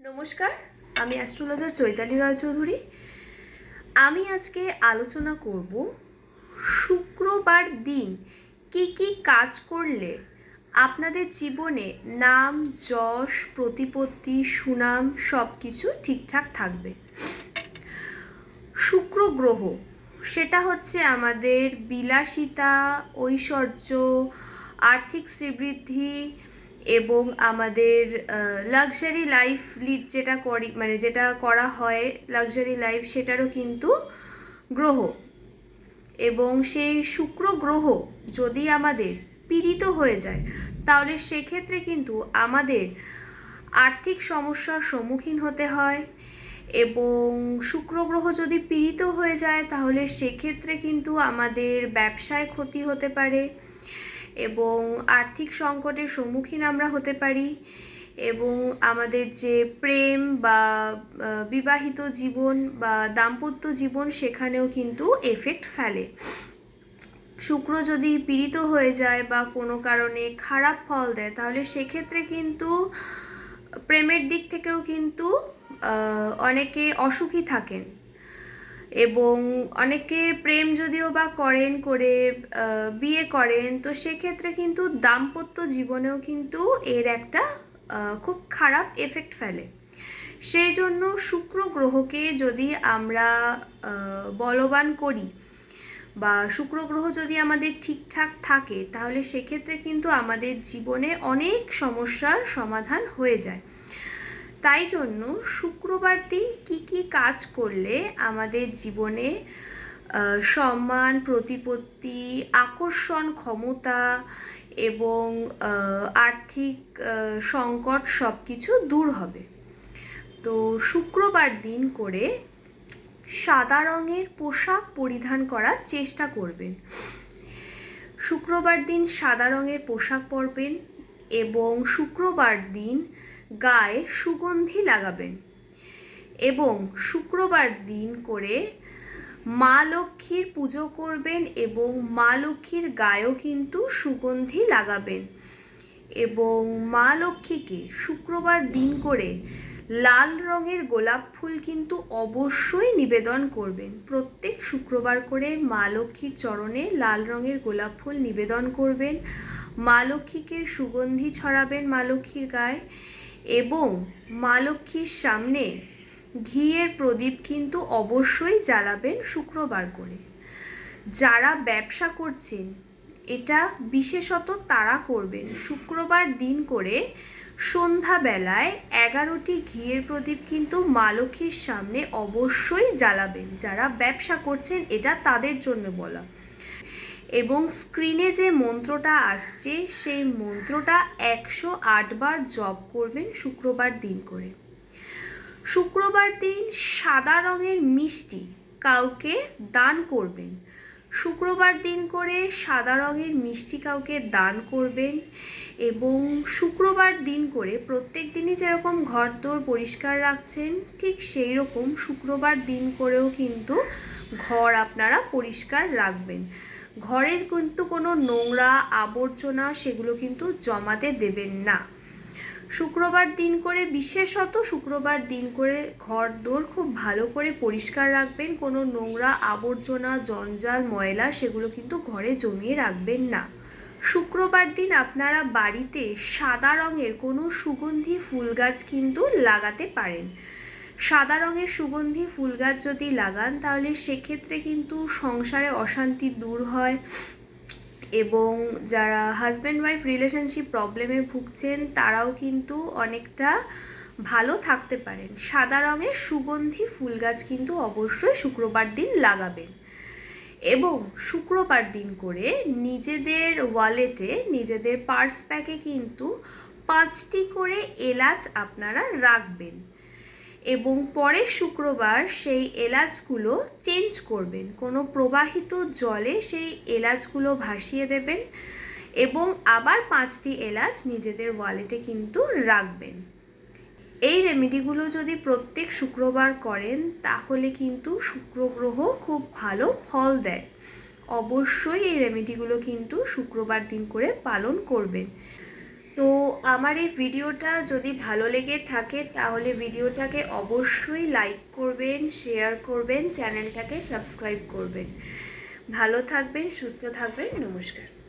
নমস্কার, আমি অ্যাস্ট্রোলজার চৈতালি রায়চৌধুরী। আমি আজকে আলোচনা করব শুক্রবার দিন কি কি কাজ করলে আপনাদের জীবনে নাম, যশ, প্রতিপত্তি, সুনাম সব কিছু ঠিকঠাক থাকবে। শুক্র গ্রহ সেটা হচ্ছে আমাদের বিলাসিতা, ঐশ্বর্য, আর্থিক শ্রীবৃদ্ধি এবং আমাদের লাক্সারি লাইফ লিড যেটা করি, মানে যেটা করা হয় লাক্সারি লাইফ, সেটারও কিন্তু গ্রহ। এবং সেই শুক্র গ্রহ যদি আমাদের পীড়িত হয়ে যায় তাহলে সেক্ষেত্রে কিন্তু আমাদের আর্থিক সমস্যার সম্মুখীন হতে হয়। এবং শুক্র গ্রহ যদি পীড়িত হয়ে যায় তাহলে সেক্ষেত্রে কিন্তু আমাদের ব্যবসায় ক্ষতি হতে পারে এবং আর্থিক সংকটের সম্মুখীন আমরা হতে পারি এবং আমাদের যে প্রেম বা বিবাহিত জীবন বা দাম্পত্য জীবন সেখানেও কিন্তু এফেক্ট ফেলে। শুক্র যদি পীড়িত হয়ে যায় বা কোনো কারণে খারাপ ফল দেয় তাহলে সেক্ষেত্রে কিন্তু প্রেমের দিক থেকেও কিন্তু অনেকে অসুখী থাকেন এবং অনেকে প্রেম যদিও বা করে বিয়ে করেন, তো সেক্ষেত্রে কিন্তু দাম্পত্য জীবনেও কিন্তু এর একটা খুব খারাপ এফেক্ট ফেলে। সেই জন্য শুক্র গ্রহকে যদি আমরা বলবান করি বা শুক্র গ্রহ যদি আমাদের ঠিকঠাক থাকে তাহলে সেক্ষেত্রে কিন্তু আমাদের জীবনে অনেক সমস্যার সমাধান হয়ে যায়। তাই জন্য শুক্রবার দিন কি কি কাজ করলে আমাদের জীবনে সম্মান, প্রতিপত্তি, আকর্ষণ ক্ষমতা এবং আর্থিক সংকট সব কিছু দূর হবে। তো শুক্রবার দিন করে সাদা রঙের পোশাক পরিধান করার চেষ্টা করবেন। শুক্রবার দিন সাদা রঙের পোশাক পরবেন এবং শুক্রবার দিন গায়ে সুগন্ধি লাগাবেন এবং শুক্রবার দিন করে মা লক্ষ্মীর পুজো করবেন এবং মা লক্ষ্মীর গায়েও কিন্তু সুগন্ধি লাগাবেন এবং মা লক্ষ্মীকে শুক্রবার দিন করে লাল রঙের গোলাপ ফুল কিন্তু অবশ্যই নিবেদন করবেন। প্রত্যেক শুক্রবার করে মা লক্ষ্মীর চরণে লাল রঙের গোলাপ ফুল নিবেদন করবেন, মা লক্ষ্মীকে সুগন্ধি ছড়াবেন মা লক্ষ্মীর গায়ে এবং মা লক্ষ্মীর সামনে ঘিয়ের প্রদীপ কিন্তু অবশ্যই জ্বালাবেন শুক্রবার করে। যারা ব্যবসা করছেন এটা বিশেষত তারা করবেন। শুক্রবার দিন করে সন্ধ্যাবেলায় 11টি ঘিয়ের প্রদীপ কিন্তু মা লক্ষ্মীর সামনে অবশ্যই জ্বালাবেন। যারা ব্যবসা করছেন এটা তাদের জন্য বলা। এবং স্ক্রিনে যে মন্ত্রটা আসছে সেই মন্ত্রটা 108 বার জপ করবেন শুক্রবার দিন করে। শুক্রবার দিন সাদা রঙের মিষ্টি কাউকে দান করবেন। শুক্রবার দিন করে সাদা রঙের মিষ্টি কাউকে দান করবেন এবং শুক্রবার দিন করে প্রত্যেক দিনই যেরকম ঘরদোর পরিষ্কার রাখছেন ঠিক সেই রকম শুক্রবার দিন করেও কিন্তু ঘর আপনারা পরিষ্কার রাখবেন। ঘরে কিন্তু কোনো নোংরা আবর্জনা সেগুলো কিন্তু জমাতে দেবেন না। শুক্রবার দিন করে বিশেষত শুক্রবার দিন করে ঘর দোর খুব ভালো করে পরিষ্কার রাখবেন। কোনো নোংরা আবর্জনা, জঞ্জাল, ময়লা সেগুলো কিন্তু ঘরে জমিয়ে রাখবেন না। শুক্রবার দিন আপনারা বাড়িতে সাদা রঙের কোনো সুগন্ধি ফুল গাছ কিন্তু লাগাতে পারেন। সাদা রঙের সুগন্ধি ফুল গাছ যদি লাগান তাহলে সেক্ষেত্রে কিন্তু সংসারে অশান্তি দূর হয় এবং যারা হাজব্যান্ড ওয়াইফ রিলেশনশিপ প্রবলেমে ভুগছেন তারাও কিন্তু অনেকটা ভালো থাকতে পারেন। সাদা রঙের সুগন্ধি ফুল গাছ কিন্তু অবশ্যই শুক্রবার দিন লাগাবেন এবং শুক্রবার দিন করে নিজেদের ওয়ালেটে, নিজেদের পার্স ব্যাগে কিন্তু 5টি করে এলাচ আপনারা রাখবেন এবং পরের শুক্রবার সেই এলাচগুলো চেঞ্জ করবেন। কোনো প্রবাহিত জলে সেই এলাচগুলো ভাসিয়ে দেবেন এবং আবার 5টি এলাচ নিজেদের ওয়ালেটে কিন্তু রাখবেন। এই রেমেডিগুলো যদি প্রত্যেক শুক্রবার করেন তাহলে কিন্তু শুক্র গ্রহ খুব ভালো ফল দেয়। অবশ্যই এই রেমেডিগুলো কিন্তু শুক্রবার দিন করে পালন করবেন। তো আমার এই ভিডিওটা যদি ভালো লেগে থাকে তাহলে ভিডিওটাকে অবশ্যই লাইক করবেন, শেয়ার করবেন, চ্যানেলটাকে সাবস্ক্রাইব করবেন। ভালো থাকবেন, সুস্থ থাকবেন। নমস্কার।